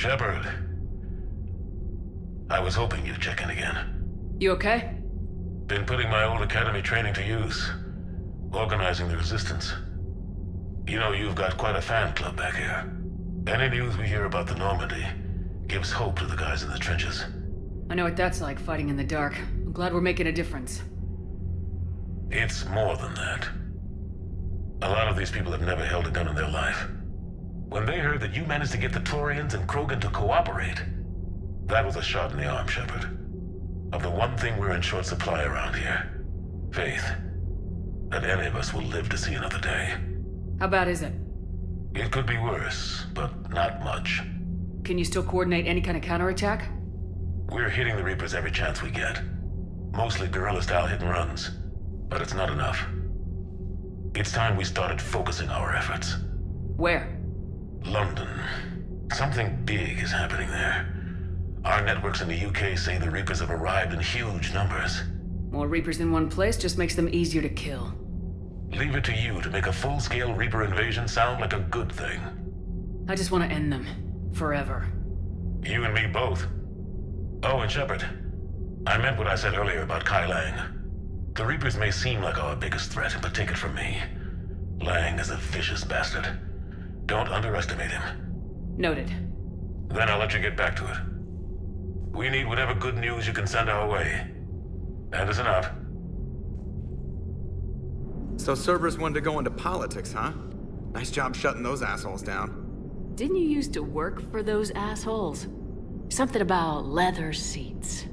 Shepard. I was hoping you'd check in again. You okay? Been putting my old academy training to use. Organizing the resistance. You know, you've got quite a fan club back here. Any news we hear about the Normandy gives hope to the guys in the trenches. I know what that's like, fighting in the dark. I'm glad we're making a difference. It's more than that. A lot of these people have never held a gun in their life. When they heard that you managed to get the Torians and Krogan to cooperate, that was a shot in the arm, Shepard. Of the one thing we're in short supply around here. Faith. That any of us will live to see another day. How bad is it? It could be worse, but not much. Can you still coordinate any kind of counterattack? We're hitting the Reapers every chance we get. Mostly guerrilla-style hit-and-runs, but it's not enough. It's time we started focusing our efforts. Where? London. Something big is happening there. Our networks in the UK say the Reapers have arrived in huge numbers. More Reapers in one place just makes them easier to kill. Leave it to you to make a full-scale Reaper invasion sound like a good thing. I just want to end them. Forever. You and me both. Oh, and Shepard. I meant what I said earlier about Kaidan. The Reapers may seem like our biggest threat, but take it from me. Lang is a vicious bastard. Don't underestimate him. Noted. Then I'll let you get back to it. We need whatever good news you can send our way. Anderson out. So Cerberus wanted to go into politics, huh? Nice job shutting those assholes down. Didn't you used to work for those assholes? Something about leather seats.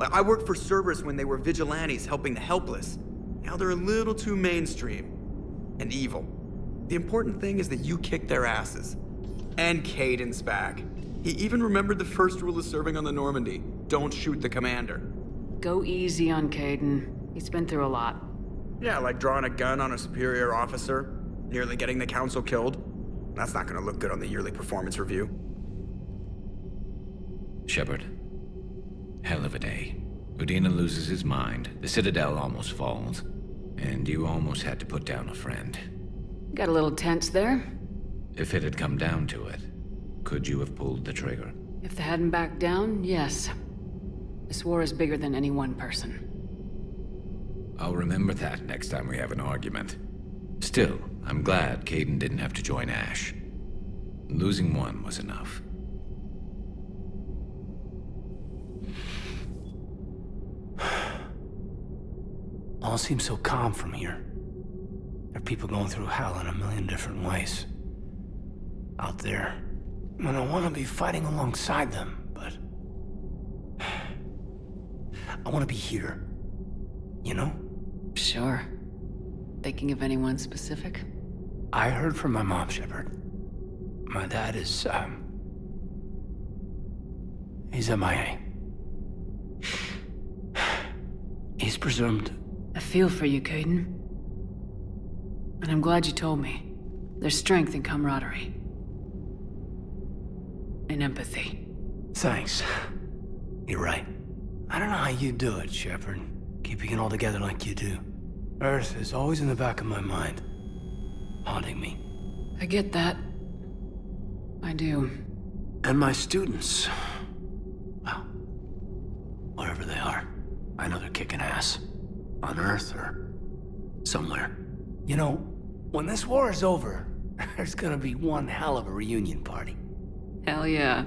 I worked for Cerberus when they were vigilantes helping the helpless. Now they're a little too mainstream. And evil. The important thing is that you kicked their asses. And Kaidan's back. He even remembered the first rule of serving on the Normandy. Don't shoot the commander. Go easy on Kaidan. He's been through a lot. Yeah, like drawing a gun on a superior officer, nearly getting the council killed. That's not gonna look good on the yearly performance review. Shepard. Hell of a day. Udina loses his mind, the Citadel almost falls, and you almost had to put down a friend. Got a little tense there. If it had come down to it, could you have pulled the trigger? If they hadn't backed down, yes. This war is bigger than any one person. I'll remember that next time we have an argument. Still, I'm glad Kaidan didn't have to join Ash. Losing one was enough. All seems so calm from here. There are people going through hell in a million different ways. Out there. And I want to be fighting alongside them, but... I want to be here. You know? Sure. Thinking of anyone specific? I heard from my mom, Shepard. My dad is, he's MIA. He's presumed. I feel for you, Kaidan. And I'm glad you told me. There's strength in camaraderie. And empathy. Thanks. You're right. I don't know how you do it, Shepard. Keeping it all together like you do. Earth is always in the back of my mind. Haunting me. I get that. I do. And my students. Well, wherever they are, I know they're kicking ass. On Earth or somewhere. You know, when this war is over, there's gonna be one hell of a reunion party. Hell yeah.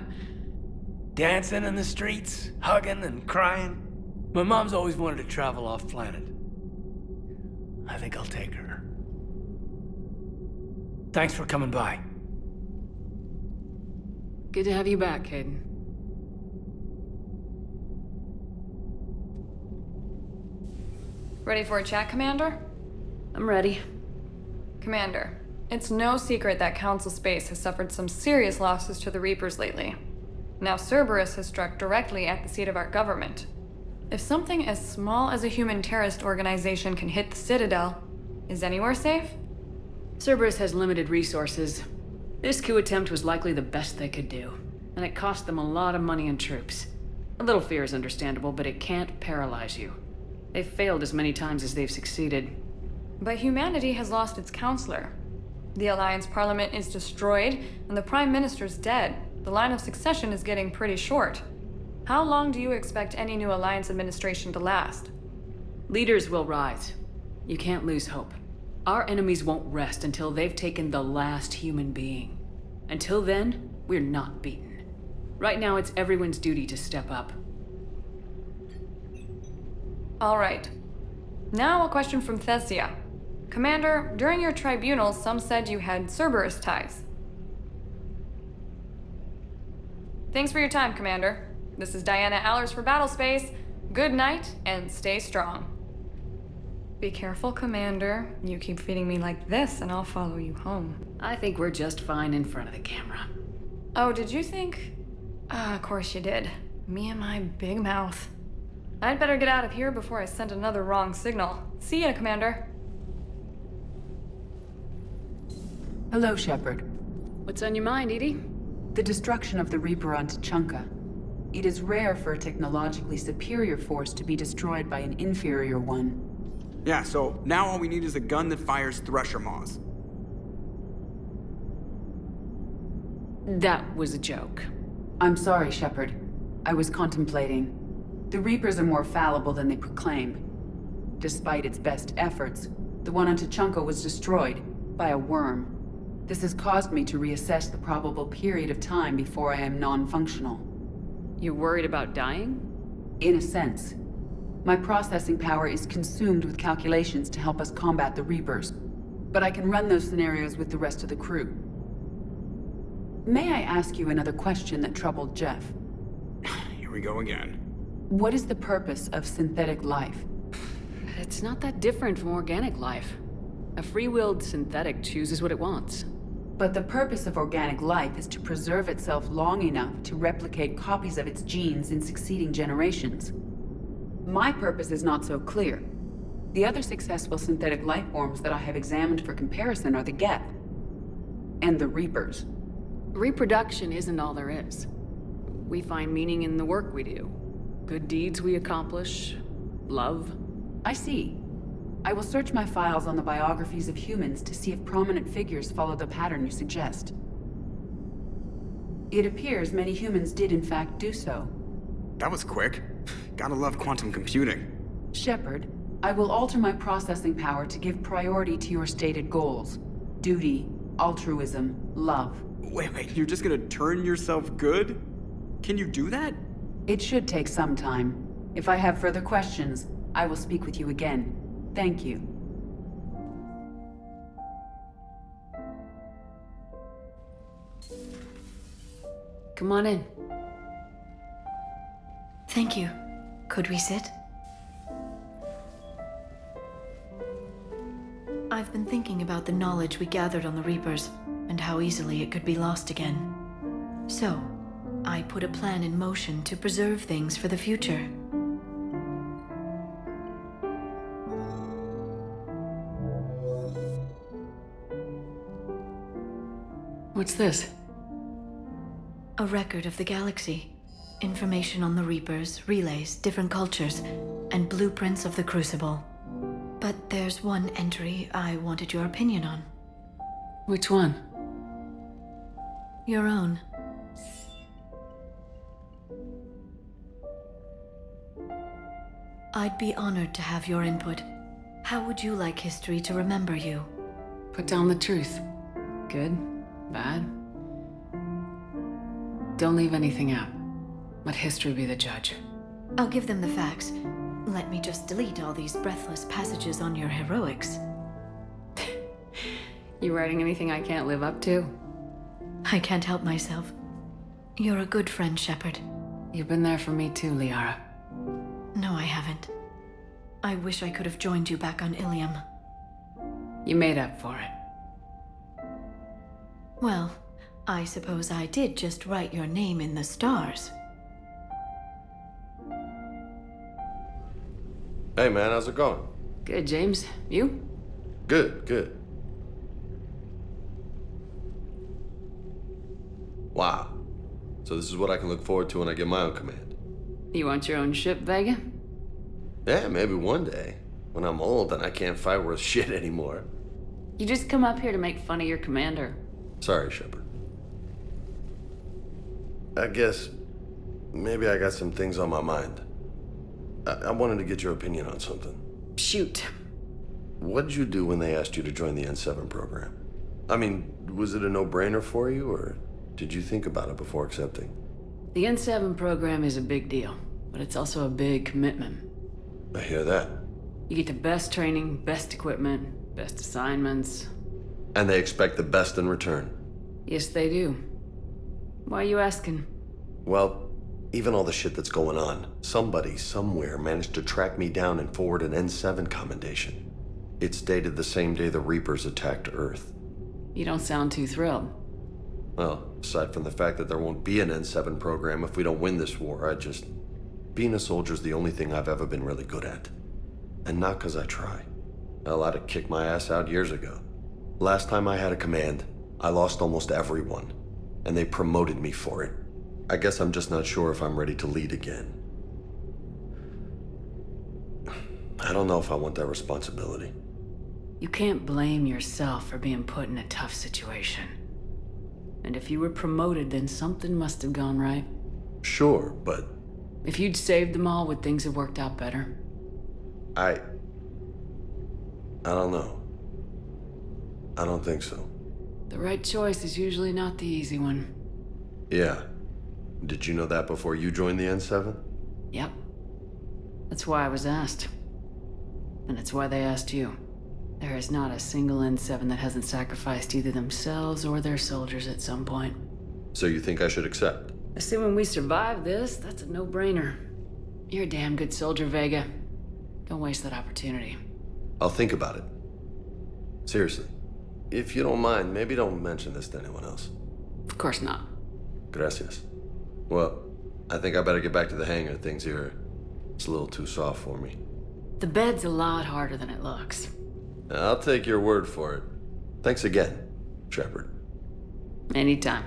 Dancing in the streets, hugging and crying. My mom's always wanted to travel off planet. I think I'll take her. Thanks for coming by. Good to have you back, Kaidan. Ready for a chat, Commander? I'm ready. Commander, it's no secret that Council Space has suffered some serious losses to the Reapers lately. Now Cerberus has struck directly at the seat of our government. If something as small as a human terrorist organization can hit the Citadel, is anywhere safe? Cerberus has limited resources. This coup attempt was likely the best they could do, and it cost them a lot of money and troops. A little fear is understandable, but it can't paralyze you. They've failed as many times as they've succeeded. But humanity has lost its counselor. The Alliance Parliament is destroyed, and the Prime Minister's dead. The line of succession is getting pretty short. How long do you expect any new Alliance administration to last? Leaders will rise. You can't lose hope. Our enemies won't rest until they've taken the last human being. Until then, we're not beaten. Right now, it's everyone's duty to step up. All right. Now a question from Thessia. Commander, during your tribunal, some said you had Cerberus ties. Thanks for your time, Commander. This is dianaallers for Battlespace. Good night, and stay strong. Be careful, Commander. You keep feeding me like this, and I'll follow you home. I think we're just fine in front of the camera. Oh, did you think? Of course you did. Me and my big mouth. I'd better get out of here before I send another wrong signal. See ya, Commander. Hello, Shepard. What's on your mind, Edie? The destruction of the Reaper on Tuchanka. It is rare for a technologically superior force to be destroyed by an inferior one. Yeah, so now all we need is a gun that fires thresher maws. That was a joke. I'm sorry, Shepard. I was contemplating. The Reapers are more fallible than they proclaim. Despite its best efforts, the one on Tuchanka was destroyed by a worm. This has caused me to reassess the probable period of time before I am non-functional. You're worried about dying? In a sense. My processing power is consumed with calculations to help us combat the Reapers, but I can run those scenarios with the rest of the crew. May I ask you another question that troubled Jeff? Here we go again. What is the purpose of synthetic life? It's not that different from organic life. A free-willed synthetic chooses what it wants. But the purpose of organic life is to preserve itself long enough to replicate copies of its genes in succeeding generations. My purpose is not so clear. The other successful synthetic life forms that I have examined for comparison are the Geth and the Reapers. Reproduction isn't all there is. We find meaning in the work we do. Good deeds we accomplish. Love. I see. I will search my files on the biographies of humans to see if prominent figures follow the pattern you suggest. It appears many humans did in fact do so. That was quick. Gotta love quantum computing. Shepard, I will alter my processing power to give priority to your stated goals. Duty, altruism, love. Wait, you're just gonna turn yourself good? Can you do that? It should take some time. If I have further questions, I will speak with you again. Thank you. Come on in. Thank you. Could we sit? I've been thinking about the knowledge we gathered on the Reapers, and how easily it could be lost again. So, I put a plan in motion to preserve things for the future. What's this? A record of the galaxy. Information on the Reapers, relays, different cultures, and blueprints of the Crucible. But there's one entry I wanted your opinion on. Which one? Your own. I'd be honored to have your input. How would you like history to remember you? Put down the truth. Good? Bad? Don't leave anything out. Let history be the judge. I'll give them the facts. Let me just delete all these breathless passages on your heroics. You writing anything I can't live up to? I can't help myself. You're a good friend, Shepard. You've been there for me too, Liara. No, I haven't. I wish I could have joined you back on Ilium. You made up for it. Well, I suppose I did just write your name in the stars. Hey man, how's it going? Good, James. You? Good, good. Wow. So this is what I can look forward to when I get my own command. You want your own ship, Vega? Yeah, maybe one day. When I'm old and I can't fight worth shit anymore. You just come up here to make fun of your commander. Sorry, Shepard. You just come up here to make fun of your commander. Sorry, Shepard. I guess maybe I got some things on my mind. I wanted to get your opinion on something. Shoot. What did you do when they asked you to join the N7 program? I mean, was it a no-brainer for you, or did you think about it before accepting? The N7 program is a big deal, but it's also a big commitment. I hear that. You get the best training, best equipment, best assignments. And they expect the best in return. Yes, they do. Why are you asking? Well, even all the shit that's going on, somebody somewhere managed to track me down and forward an N7 commendation. It's dated the same day the Reapers attacked Earth. You don't sound too thrilled. Well, aside from the fact that there won't be an N7 program if we don't win this war, being a soldier's the only thing I've ever been really good at. And not 'cause I try. Hell, I'd have kicked my ass out years ago. Last time I had a command, I lost almost everyone, and they promoted me for it. I guess I'm just not sure if I'm ready to lead again. I don't know if I want that responsibility. You can't blame yourself for being put in a tough situation. And if you were promoted, then something must have gone right. Sure, but... If you'd saved them all, would things have worked out better? I don't know. I don't think so. The right choice is usually not the easy one. Yeah. Did you know that before you joined the N7? Yep. That's why I was asked. And it's why they asked you. There is not a single N7 that hasn't sacrificed either themselves or their soldiers at some point. So you think I should accept? Assuming we survive this, that's a no-brainer. You're a damn good soldier, Vega. Don't waste that opportunity. I'll think about it. Seriously. If you don't mind, maybe don't mention this to anyone else. Of course not. Gracias. Well, I think I better get back to the hangar. Things here, it's a little too soft for me. The bed's a lot harder than it looks. I'll take your word for it. Thanks again, Shepard. Anytime.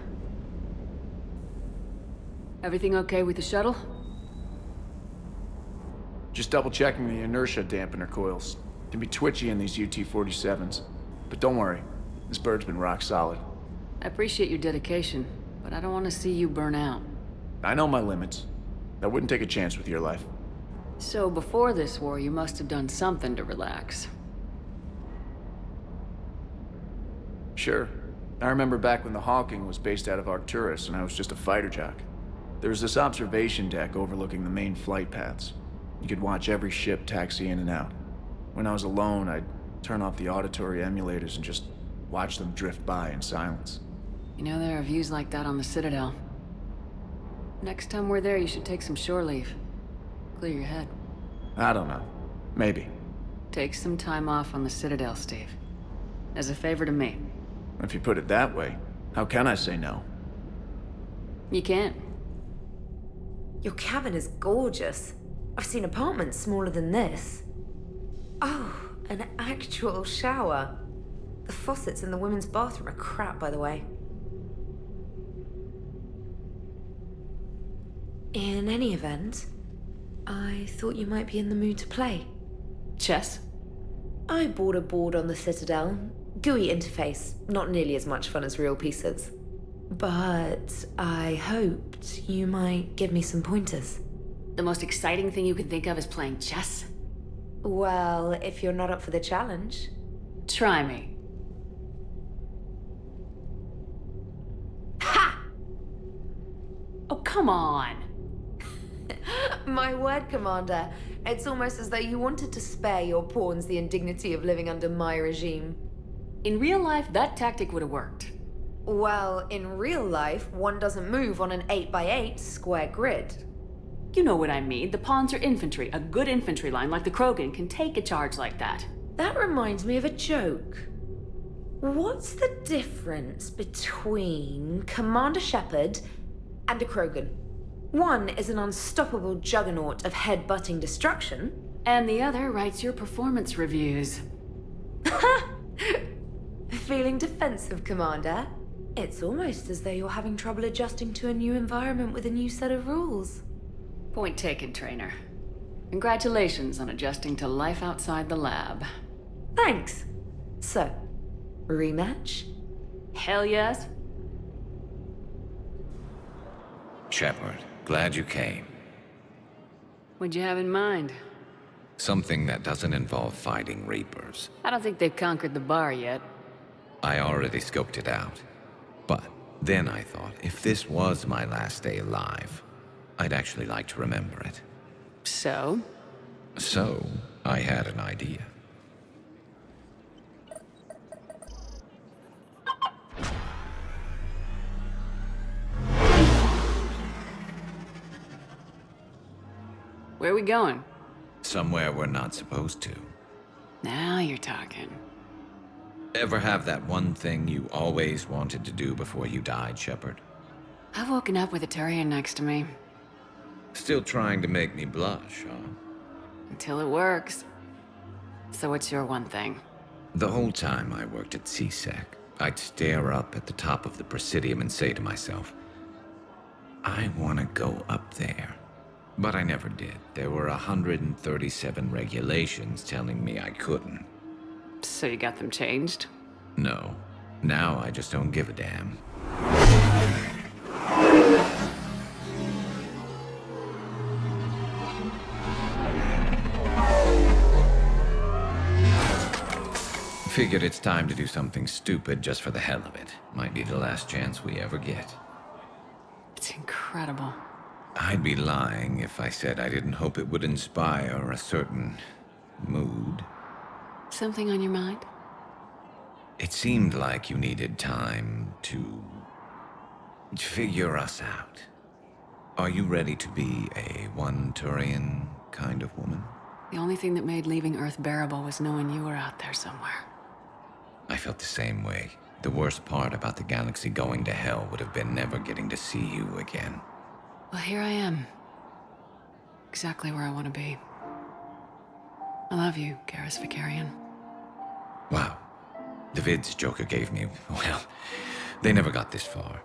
Everything okay with the shuttle? Just double checking the inertia dampener coils. Can be twitchy in these UT-47s. But don't worry, this bird's been rock solid. I appreciate your dedication, but I don't want to see you burn out. I know my limits. I wouldn't take a chance with your life. So before this war, you must have done something to relax. Sure. I remember back when the Hawking was based out of Arcturus and I was just a fighter jock. There was this observation deck overlooking the main flight paths. You could watch every ship taxi in and out. When I was alone, I'd turn off the auditory emulators and just watch them drift by in silence. You know, there are views like that on the Citadel. Next time we're there, you should take some shore leave. Clear your head. I don't know. Maybe. Take some time off on the Citadel, Steve. As a favor to me. If you put it that way, how can I say no? You can't. Your cabin is gorgeous. I've seen apartments smaller than this. Oh, an actual shower. The faucets in the women's bathroom are crap, by the way. In any event, I thought you might be in the mood to play. Chess? I bought a board on the Citadel. GUI interface, not nearly as much fun as real pieces. But I hoped you might give me some pointers. The most exciting thing you can think of is playing chess? Well, if you're not up for the challenge. Try me. Ha! Oh, come on! My word, Commander. It's almost as though you wanted to spare your pawns the indignity of living under my regime. In real life, that tactic would have worked. Well, in real life, one doesn't move on an 8x8 square grid. You know what I mean. The pawns are infantry. A good infantry line like the Krogan can take a charge like that. That reminds me of a joke. What's the difference between Commander Shepard and a Krogan? One is an unstoppable juggernaut of head-butting destruction. And the other writes your performance reviews. Feeling defensive, Commander? It's almost as though you're having trouble adjusting to a new environment with a new set of rules. Point taken, Traynor. Congratulations on adjusting to life outside the lab. Thanks. So, rematch? Hell yes. Shepard. Glad you came. What'd you have in mind? Something that doesn't involve fighting Reapers. I don't think they've conquered the bar yet. I already scoped it out. But then I thought, if this was my last day alive, I'd actually like to remember it. So? So, I had an idea. Where are we going? Somewhere we're not supposed to. Now you're talking. Ever have that one thing you always wanted to do before you died, Shepard? I've woken up with a Turian next to me. Still trying to make me blush, huh? Until it works. So what's your one thing? The whole time I worked at CSEC, I'd stare up at the top of the Presidium and say to myself, I want to go up there. But I never did. There were 137 regulations telling me I couldn't. So you got them changed? No. Now I just don't give a damn. Figured it's time to do something stupid just for the hell of it. Might be the last chance we ever get. It's incredible. I'd be lying if I said I didn't hope it would inspire a certain mood. Something on your mind? It seemed like you needed time to figure us out. Are you ready to be a one Turian kind of woman? The only thing that made leaving Earth bearable was knowing you were out there somewhere. I felt the same way. The worst part about the galaxy going to hell would have been never getting to see you again. Well, here I am. Exactly where I want to be. I love you, Garrus Vicarian. Wow. The vids Joker gave me, well, they never got this far.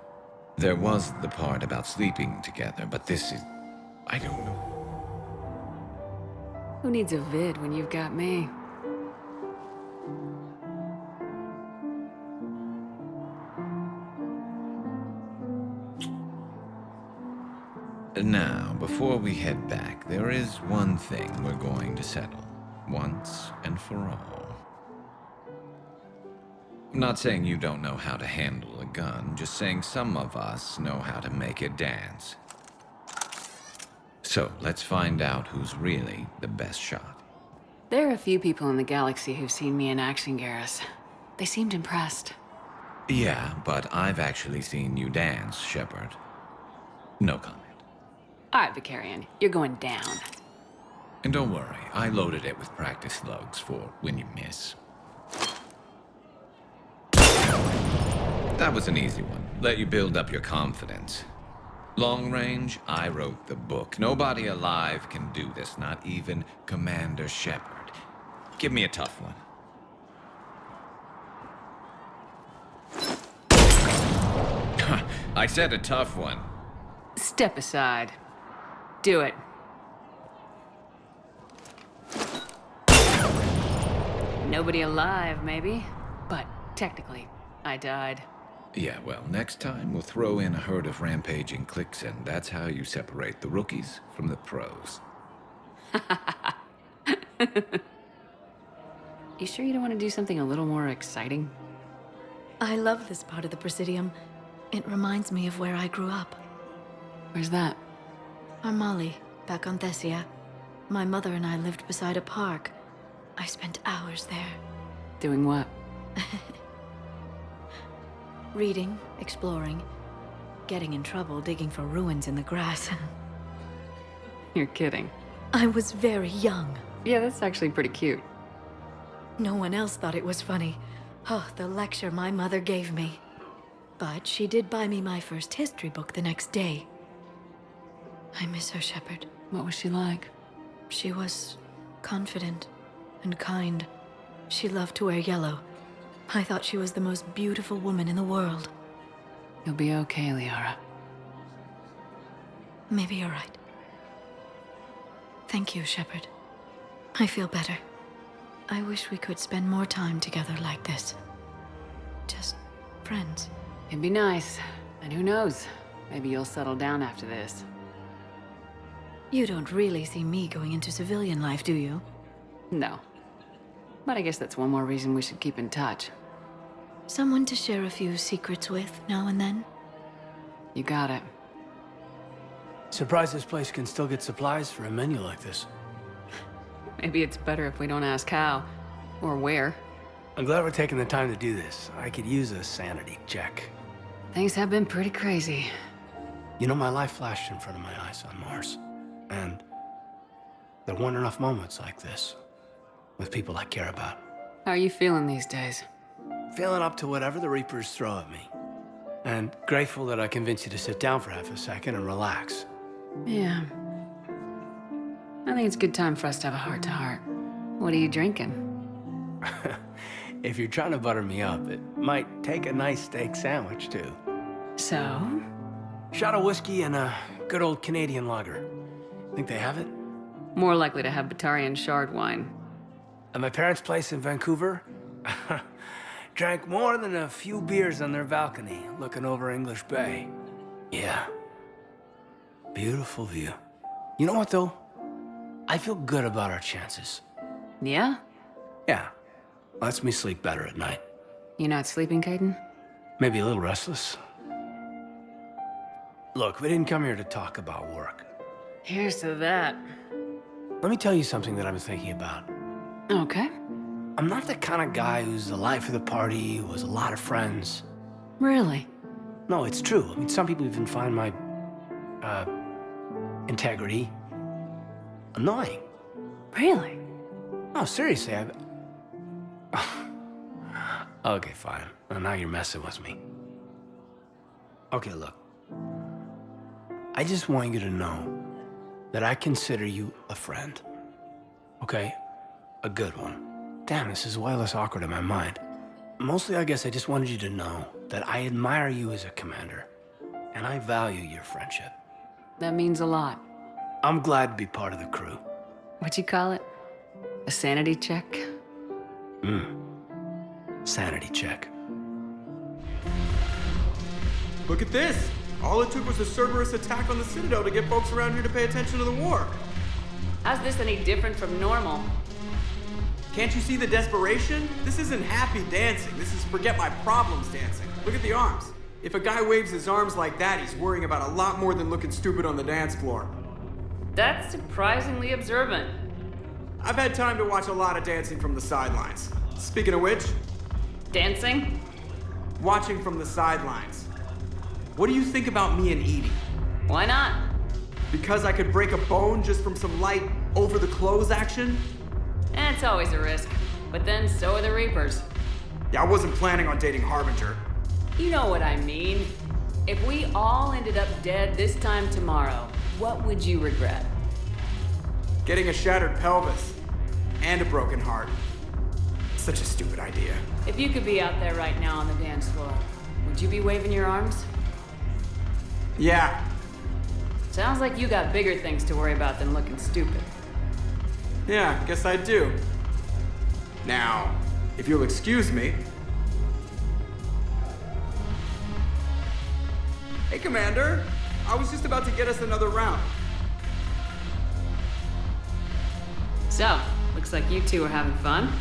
There was the part about sleeping together, but this is... I don't know. Who needs a vid when you've got me? Now, before we head back, there is one thing we're going to settle, once and for all. I'm not saying you don't know how to handle a gun, just saying some of us know how to make it dance. So, let's find out who's really the best shot. There are a few people in the galaxy who've seen me in action, Garrus. They seemed impressed. Yeah, but I've actually seen you dance, Shepard. No comment. All right, Vicarian, you're going down. And don't worry, I loaded it with practice slugs for when you miss. That was an easy one. Let you build up your confidence. Long range, I wrote the book. Nobody alive can do this, not even Commander Shepard. Give me a tough one. I said a tough one. Step aside. Do it. Nobody alive, maybe. But technically, I died. Yeah, well, next time we'll throw in a herd of rampaging cliques, and that's how you separate the rookies from the pros. You sure you don't want to do something a little more exciting? I love this part of the Presidium. It reminds me of where I grew up. Where's that? Armali, back on Thessia. My mother and I lived beside a park. I spent hours there. Doing what? Reading, exploring, getting in trouble digging for ruins in the grass. You're kidding. I was very young. Yeah, that's actually pretty cute. No one else thought it was funny. Oh, the lecture my mother gave me. But she did buy me my first history book the next day. I miss her, Shepard. What was she like? She was confident and kind. She loved to wear yellow. I thought she was the most beautiful woman in the world. You'll be okay, Liara. Maybe you're right. Thank you, Shepard. I feel better. I wish we could spend more time together like this. Just friends. It'd be nice. And who knows? Maybe you'll settle down after this. You don't really see me going into civilian life, do you? No. But I guess that's one more reason we should keep in touch. Someone to share a few secrets with now and then? You got it. Surprised this place can still get supplies for a menu like this. Maybe it's better if we don't ask how. Or where. I'm glad we're taking the time to do this. I could use a sanity check. Things have been pretty crazy. You know, my life flashed in front of my eyes on Mars. And there weren't enough moments like this with people I care about. How are you feeling these days? Feeling up to whatever the Reapers throw at me. And grateful that I convinced you to sit down for half a second and relax. Yeah. I think it's a good time for us to have a heart-to-heart. What are you drinking? If you're trying to butter me up, it might take a nice steak sandwich, too. So? Shot of whiskey and a good old Canadian lager. Think they have it? More likely to have Batarian shard wine. At my parents' place in Vancouver, drank more than a few beers on their balcony, looking over English Bay. Yeah. Beautiful view. You know what, though? I feel good about our chances. Yeah? Yeah. Lets me sleep better at night. You not sleeping, Kaidan? Maybe a little restless. Look, we didn't come here to talk about work. Here's to that. Let me tell you something that I've been thinking about. Okay. I'm not the kind of guy who's the life of the party, who has a lot of friends. Really? No, it's true. I mean, some people even find my, integrity annoying. Really? No, seriously, Okay, fine. Well, now you're messing with me. Okay, look. I just want you to know that I consider you a friend. Okay? A good one. Damn, this is way less awkward in my mind. Mostly, I guess I just wanted you to know that I admire you as a commander, and I value your friendship. That means a lot. I'm glad to be part of the crew. What'd you call it? A sanity check? Sanity check. Look at this! All it took was a Cerberus attack on the Citadel to get folks around here to pay attention to the war. How's this any different from normal? Can't you see the desperation? This isn't happy dancing. This is forget my problems dancing. Look at the arms. If a guy waves his arms like that, he's worrying about a lot more than looking stupid on the dance floor. That's surprisingly observant. I've had time to watch a lot of dancing from the sidelines. Speaking of which, Dancing? watching from the sidelines. What do you think about me and Edie? Why not? Because I could break a bone just from some light over-the-clothes action? It's always a risk. But then so are the Reapers. Yeah, I wasn't planning on dating Harbinger. You know what I mean. If we all ended up dead this time tomorrow, what would you regret? Getting a shattered pelvis. And a broken heart. Such a stupid idea. If you could be out there right now on the dance floor, would you be waving your arms? Yeah. Sounds like you got bigger things to worry about than looking stupid. Yeah, guess I do. Now, if you'll excuse me. Hey, Commander. I was just about to get us another round. So, looks like you two are having fun.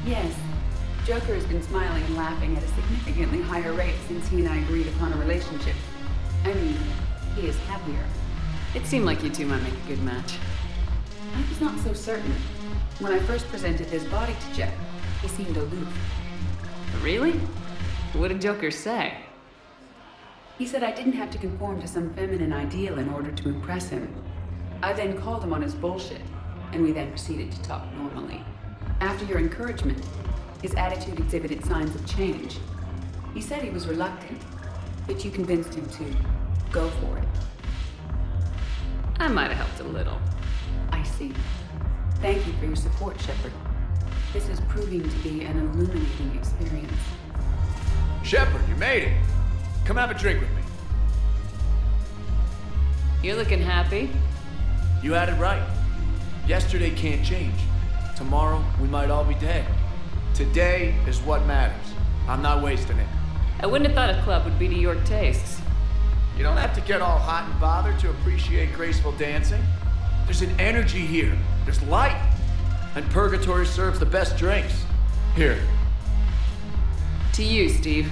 Yes. Joker has been smiling and laughing at a significantly higher rate since he and I agreed upon a relationship. I mean, he is happier. It seemed like you two might make a good match. I was not so certain. When I first presented his body to Jeff, he seemed aloof. Really? What did Joker say? He said I didn't have to conform to some feminine ideal in order to impress him. I then called him on his bullshit, and we then proceeded to talk normally. After your encouragement, his attitude exhibited signs of change. He said he was reluctant, but you convinced him to go for it. I might have helped a little. I see. Thank you for your support, Shepard. This is proving to be an illuminating experience. Shepard, you made it. Come have a drink with me. You're looking happy. You had it right. Yesterday can't change. Tomorrow, we might all be dead. Today is what matters. I'm not wasting it. I wouldn't have thought a club would be to your tastes. You don't have to get all hot and bothered to appreciate graceful dancing. There's an energy here. There's light. And Purgatory serves the best drinks. Here. To you, Steve.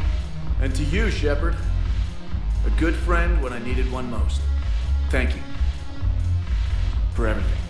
And to you, Shepard. A good friend when I needed one most. Thank you. For everything.